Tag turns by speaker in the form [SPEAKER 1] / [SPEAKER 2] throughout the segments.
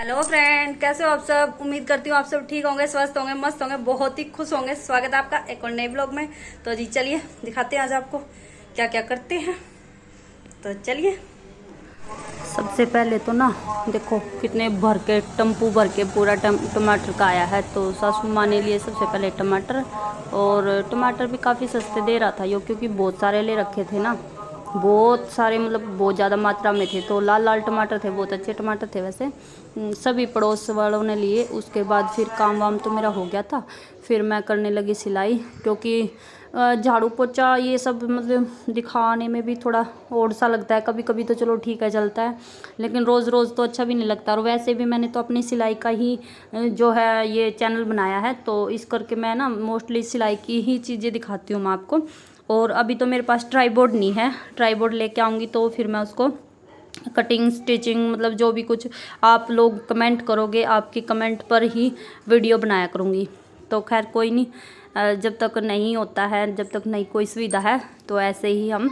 [SPEAKER 1] Hello friend, कैसे हो आप सब। उम्मीद करती हूँ आप सब ठीक होंगे, स्वस्थ होंगे, मस्त होंगे, बहुत ही खुश होंगे। स्वागत है आपका एक और नए ब्लॉग में। तो जी चलिए दिखाते हैं आज आपको क्या क्या करते हैं। तो चलिए, सबसे पहले तो ना देखो कितने भर के टम्पू भर के पूरा टमाटर का आया है। तो सासू माँ ने लिए सबसे पहले टमाटर, और टमाटर भी काफ़ी सस्ते दे रहा था यो, क्योंकि बहुत सारे ले रखे थे ना, बहुत सारे, मतलब बहुत ज़्यादा मात्रा में थे। तो लाल लाल टमाटर थे, बहुत अच्छे टमाटर थे वैसे। सभी पड़ोस वालों ने लिए। उसके बाद फिर काम वाम तो मेरा हो गया था। फिर मैं करने लगी सिलाई, क्योंकि झाड़ू पोछा ये सब मतलब दिखाने में भी थोड़ा ओड सा लगता है। कभी कभी तो चलो ठीक है चलता है, लेकिन रोज़ रोज़ तो अच्छा भी नहीं लगता। और वैसे भी मैंने तो अपनी सिलाई का ही जो है ये चैनल बनाया है, तो इस करके मैं ना मोस्टली सिलाई की ही चीज़ें दिखाती हूँ मैं आपको। और अभी तो मेरे पास ट्राईबोर्ड नहीं है, ट्राईबोर्ड लेके आऊँगी तो फिर मैं उसको कटिंग स्टिचिंग मतलब जो भी कुछ आप लोग कमेंट करोगे, आपकी कमेंट पर ही वीडियो बनाया करूँगी। तो खैर कोई नहीं, जब तक नहीं होता है, जब तक नहीं कोई सुविधा है, तो ऐसे ही हम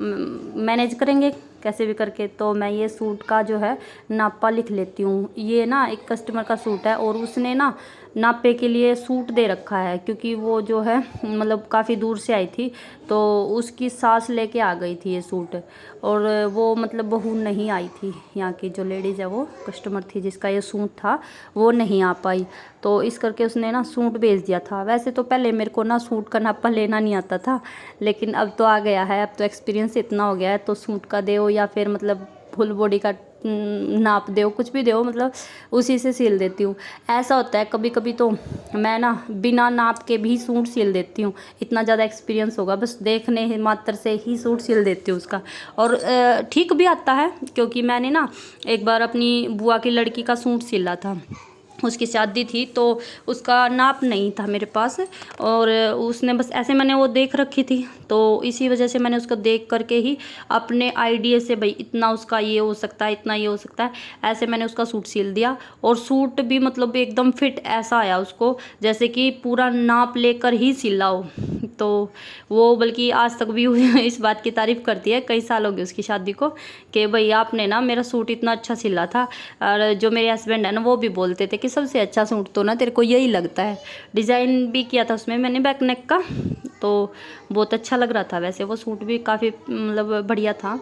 [SPEAKER 1] मैनेज करेंगे कैसे भी करके। तो मैं ये सूट का जो है नापा लिख लेती हूँ। ये ना एक कस्टमर का सूट है, और उसने ना नापे के लिए सूट दे रखा है, क्योंकि वो जो है मतलब काफ़ी दूर से आई थी, तो उसकी सास लेके आ गई थी ये सूट। और वो मतलब बहू नहीं आई थी, यहाँ की जो लेडीज़ है वो कस्टमर थी जिसका ये सूट था, वो नहीं आ पाई। तो इस करके उसने ना सूट भेज दिया था। वैसे तो पहले मेरे को ना सूट का नापा लेना नहीं आता था, लेकिन अब तो आ गया है, अब तो एक्सपीरियंस इतना हो गया है। तो सूट का दो या फिर मतलब फुल बॉडी का नाप दो, कुछ भी दो, मतलब उसी से सिल देती हूँ। ऐसा होता है कभी कभी तो मैं ना बिना नाप के भी सूट सिल देती हूँ। इतना ज़्यादा एक्सपीरियंस होगा, बस देखने मात्र से ही सूट सिल देती हूँ उसका। और ठीक भी आता है, क्योंकि मैंने ना एक बार अपनी बुआ की लड़की का सूट सिला था। उसकी शादी थी, तो उसका नाप नहीं था मेरे पास, और उसने बस ऐसे मैंने वो देख रखी थी, तो इसी वजह से मैंने उसको देख करके ही अपने आइडिया से, भाई इतना उसका ये हो सकता है, इतना ये हो सकता है, ऐसे मैंने उसका सूट सिल दिया। और सूट भी मतलब एकदम फिट ऐसा आया उसको, जैसे कि पूरा नाप लेकर ही सिला हो। तो वो बल्कि आज तक भी इस बात की तारीफ़ करती है, कई साल हो गए उसकी शादी को, कि भाई आपने ना मेरा सूट इतना अच्छा सिला था। और जो मेरे हस्बैंड है ना, वो भी बोलते थे कि सबसे अच्छा सूट तो ना तेरे को यही लगता है। डिज़ाइन भी किया था उसमें मैंने बैक नेक का, तो बहुत अच्छा लग रहा था। वैसे वो सूट भी काफ़ी मतलब बढ़िया था,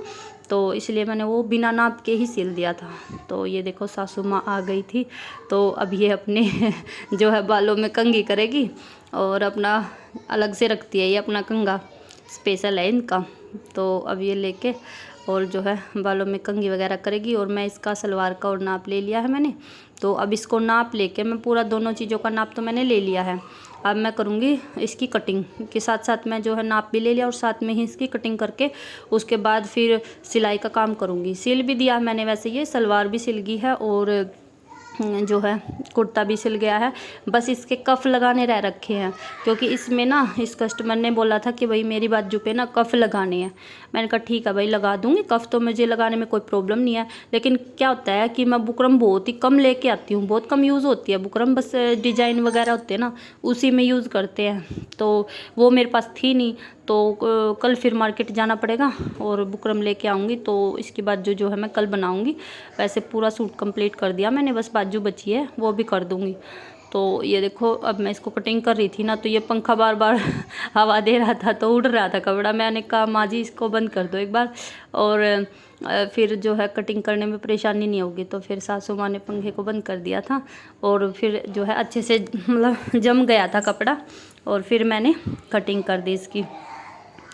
[SPEAKER 1] तो इसलिए मैंने वो बिना नाप के ही सिल दिया था। तो ये देखो सासू माँ आ गई थी, तो अब ये अपने जो है बालों में कंघी करेगी, और अपना अलग से रखती है ये अपना कंघा, स्पेशल है इनका। तो अब ये लेके और जो है बालों में कंघी वगैरह करेगी। और मैं इसका सलवार का और नाप ले लिया है मैंने, तो अब इसको नाप लेके मैं पूरा दोनों चीज़ों का नाप तो मैंने ले लिया है। अब मैं करूँगी इसकी कटिंग के साथ साथ, मैं जो है नाप भी ले लिया और साथ में ही इसकी कटिंग करके उसके बाद फिर सिलाई का काम करूँगी। सिल भी दिया मैंने, वैसे ये सलवार भी सिल गई है, और जो है कुर्ता भी सिल गया है। बस इसके कफ लगाने रह रखे हैं, क्योंकि इसमें ना इस कस्टमर ने बोला था कि भाई मेरी बाजू पे ना कफ लगाने हैं। मैंने कहा ठीक है भाई, लगा दूंगी कफ, तो मुझे लगाने में कोई प्रॉब्लम नहीं है। लेकिन क्या होता है कि मैं बुकरम बहुत ही कम लेके आती हूँ, बहुत कम यूज़ होती है बुकरम, बस डिजाइन वगैरह होते हैं ना उसी में यूज़ करते हैं। तो वो मेरे पास थी नहीं, तो कल फिर मार्केट जाना पड़ेगा और बुकरम लेके आऊँगी। तो इसकी बाजू जो है मैं कल बनाऊँगी। वैसे पूरा सूट कंप्लीट कर दिया मैंने, बस बाजू बची है वो भी कर दूँगी। तो ये देखो, अब मैं इसको कटिंग कर रही थी ना, तो ये पंखा बार बार हवा दे रहा था, तो उड़ रहा था कपड़ा। मैंने कहा माँ जी इसको बंद कर दो एक बार, और फिर जो है कटिंग करने में परेशानी नहीं होगी। तो फिर सासू माँ ने पंखे को बंद कर दिया था, और फिर जो है अच्छे से मतलब जम गया था कपड़ा, और फिर मैंने कटिंग कर दी इसकी।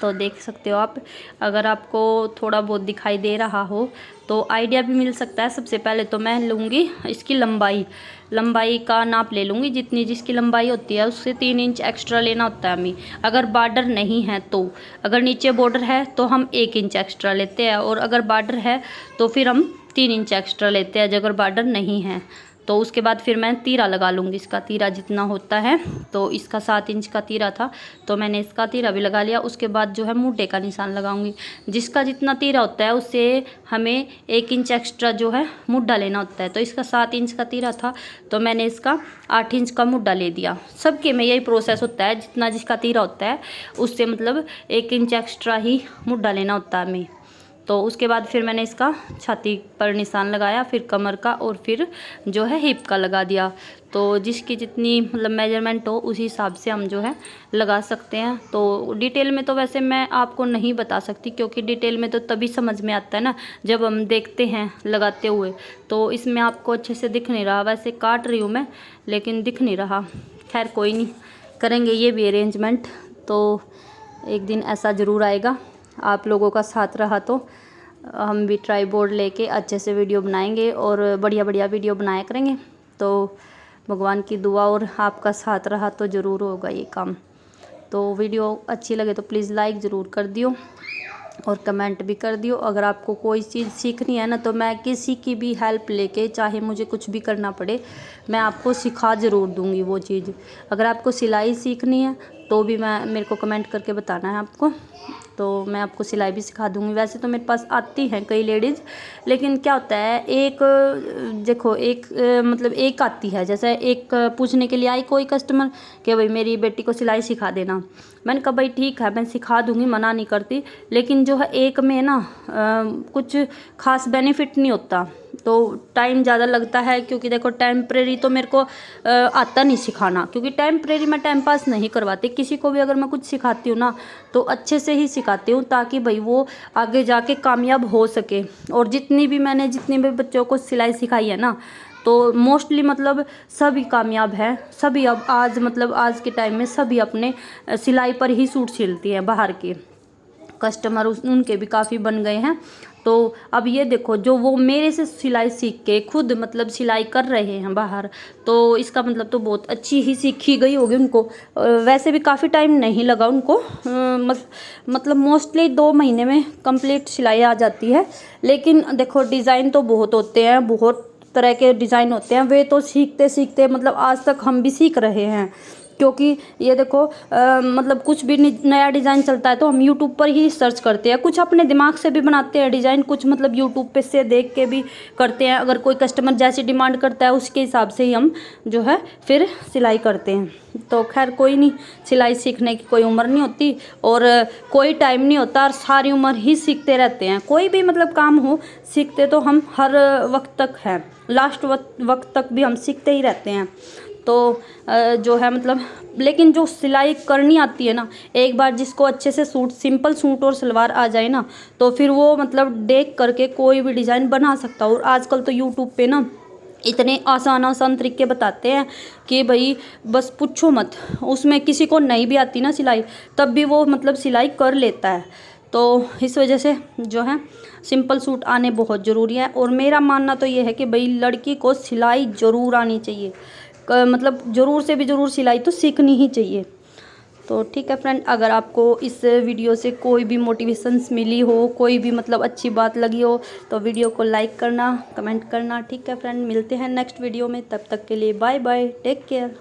[SPEAKER 1] तो देख सकते हो आप, अगर आपको थोड़ा बहुत दिखाई दे रहा हो तो आइडिया भी मिल सकता है। सबसे पहले तो मैं लूँगी इसकी लंबाई का नाप ले लूँगी। जितनी जिसकी लंबाई होती है उससे 3 इंच एक्स्ट्रा लेना होता है हमें, अगर बॉर्डर नहीं है तो। अगर नीचे बॉर्डर है तो हम 1 इंच एक्स्ट्रा लेते हैं, और अगर बॉर्डर है तो फिर हम 3 इंच एक्स्ट्रा लेते हैं अगर बॉर्डर नहीं है। तो उसके बाद फिर मैं तीरा लगा लूँगी, इसका तीरा जितना होता है। तो इसका 7 इंच का तीरा था, तो मैंने इसका तीरा भी लगा लिया। उसके बाद जो है मुड्ढे का निशान लगाऊंगी। जिसका जितना तीरा होता है उससे हमें 1 इंच एक्स्ट्रा जो है मुड्ढा लेना होता है। तो इसका 7 इंच का तीरा था, तो मैंने इसका 8 इंच का मुड्ढा ले दिया। सबके में यही प्रोसेस होता है, जितना जिसका तीरा होता है उससे मतलब 1 इंच एक्स्ट्रा ही मुड्ढा लेना होता है हमें। तो उसके बाद फिर मैंने इसका छाती पर निशान लगाया, फिर कमर का और फिर जो है हिप का लगा दिया। तो जिसकी जितनी मतलब मेजरमेंट हो उसी हिसाब से हम जो है लगा सकते हैं। तो डिटेल में तो वैसे मैं आपको नहीं बता सकती, क्योंकि डिटेल में तो तभी समझ में आता है ना जब हम देखते हैं लगाते हुए। तो इसमें आपको अच्छे से दिख नहीं रहा, वैसे काट रही हूँ मैं लेकिन दिख नहीं रहा। खैर कोई नहीं, करेंगे ये भी अरेंजमेंट। तो एक दिन ऐसा ज़रूर आएगा, आप लोगों का साथ रहा तो हम भी ट्राइपॉड लेके अच्छे से वीडियो बनाएंगे और बढ़िया बढ़िया वीडियो बनाया करेंगे। तो भगवान की दुआ और आपका साथ रहा तो ज़रूर होगा ये काम। तो वीडियो अच्छी लगे तो प्लीज़ लाइक ज़रूर कर दियो और कमेंट भी कर दियो। अगर आपको कोई चीज़ सीखनी है ना, तो मैं किसी की भी हेल्प लेके, चाहे मुझे कुछ भी करना पड़े, मैं आपको सिखा ज़रूर दूँगी वो चीज़। अगर आपको सिलाई सीखनी है तो भी मैं मेरे को कमेंट करके बताना है आपको, तो मैं आपको सिलाई भी सिखा दूँगी। वैसे तो मेरे पास आती हैं कई लेडीज़, लेकिन क्या होता है एक देखो एक मतलब एक आती है, जैसे एक पूछने के लिए आई कोई कस्टमर कि भाई मेरी बेटी को सिलाई सिखा देना। मैंने कहा भाई ठीक है मैं सिखा दूँगी, मना नहीं करती, लेकिन जो है एक में ना कुछ खास बेनिफिट नहीं होता, तो टाइम ज़्यादा लगता है। क्योंकि देखो टेम्परेरी तो मेरे को आता नहीं सिखाना, क्योंकि टेम्परेरी मैं टाइम पास नहीं करवाती किसी को भी। अगर मैं कुछ सिखाती हूँ ना तो अच्छे से ही सिखाती हूँ, ताकि भाई वो आगे जाके कामयाब हो सके। और जितनी भी बच्चों को सिलाई सिखाई है ना, तो मोस्टली मतलब सभी कामयाब हैं। सभी अब आज के टाइम में सभी अपने सिलाई पर ही सूट सिलती हैं। बाहर के कस्टमर उनके भी काफ़ी बन गए हैं। तो अब ये देखो, जो वो मेरे से सिलाई सीख के खुद मतलब सिलाई कर रहे हैं बाहर, तो इसका मतलब तो बहुत अच्छी ही सीखी गई होगी उनको। वैसे भी काफ़ी टाइम नहीं लगा उनको, मतलब मोस्टली 2 महीने में कंप्लीट सिलाई आ जाती है। लेकिन देखो डिज़ाइन तो बहुत होते हैं, बहुत तरह के डिज़ाइन होते हैं, वे तो सीखते सीखते मतलब आज तक हम भी सीख रहे हैं। क्योंकि ये देखो मतलब कुछ भी नया डिज़ाइन चलता है तो हम यूट्यूब पर ही सर्च करते हैं, कुछ अपने दिमाग से भी बनाते हैं डिज़ाइन, कुछ मतलब यूट्यूब पे से देख के भी करते हैं। अगर कोई कस्टमर जैसी डिमांड करता है उसके हिसाब से ही हम जो है फिर सिलाई करते हैं। तो खैर कोई नहीं, सिलाई सीखने की कोई उम्र नहीं होती और कोई टाइम नहीं होता, और सारी उम्र ही सीखते रहते हैं। कोई भी मतलब काम हो, सीखते तो हम हर वक्त तक हैं, लास्ट वक्त तक भी हम सीखते ही रहते हैं। तो जो है मतलब, लेकिन जो सिलाई करनी आती है ना, एक बार जिसको अच्छे से सूट, सिंपल सूट और सलवार आ जाए ना, तो फिर वो मतलब देख करके कोई भी डिज़ाइन बना सकता। और आजकल तो यूट्यूब पे ना इतने आसान तरीके बताते हैं कि भाई बस पूछो मत। उसमें किसी को नहीं भी आती ना सिलाई, तब भी वो मतलब सिलाई कर लेता है। तो इस वजह से जो है सिंपल सूट आने बहुत ज़रूरी है। और मेरा मानना तो ये है कि भाई लड़की को सिलाई ज़रूर आनी चाहिए, मतलब ज़रूर से भी ज़रूर सिलाई तो सीखनी ही चाहिए। तो ठीक है फ्रेंड, अगर आपको इस वीडियो से कोई भी मोटिवेशंस मिली हो, कोई भी मतलब अच्छी बात लगी हो, तो वीडियो को लाइक करना, कमेंट करना। ठीक है फ्रेंड, मिलते हैं नेक्स्ट वीडियो में, तब तक के लिए बाय बाय, टेक केयर।